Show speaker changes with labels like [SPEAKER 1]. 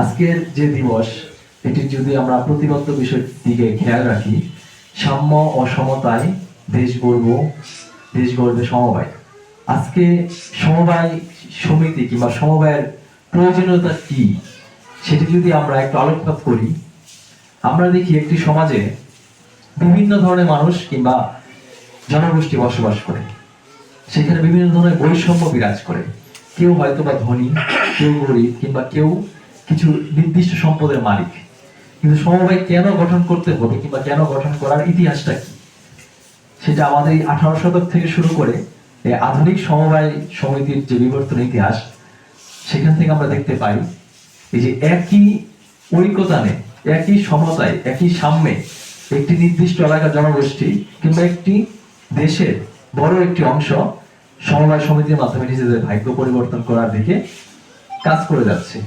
[SPEAKER 1] আজকের যে দিবস, এটির যদি আমরা প্রতিবদ্ধ বিষয়ের দিকে খেয়াল রাখি, সাম্য ও সমতায় দেশ গড়বে সমবায়। আজকে সমবায় সমিতি কিংবা সমবায়ের প্রয়োজনীয়তা কি, সেটি যদি আমরা একটু আলোকপাত করি, আমরা দেখি একটি সমাজে বিভিন্ন ধরনের মানুষ কিংবা জনগোষ্ঠী বসবাস করে। সেখানে বিভিন্ন ধরনের বৈষম্য বিরাজ করে। কেউ হয়তো বা ধনী, কেউ গরিব, কিংবা কেউ কিছু নির্দিষ্ট সম্পদের মালিক। কিন্তু সমবায় কেন গঠন করতে হবে কিংবা কেন গঠন করার ইতিহাসটা কি, সেটা আমাদের 18 শতক থেকে শুরু করে আধুনিক সমবায় সমিতির যে বিবর্তন ইতিহাস, সেখান থেকে আমরা দেখতে পাই এই যে একই ঐক্যতানে, একই সমতায়, একই সাম্যে একটি নির্দিষ্ট এলাকার জনগোষ্ঠী কিংবা একটি দেশের বড় একটি অংশ সমবায় সমিতির মাধ্যমে নিজেদের ভাগ্য পরিবর্তন করার দিকে কাজ করে যাচ্ছে।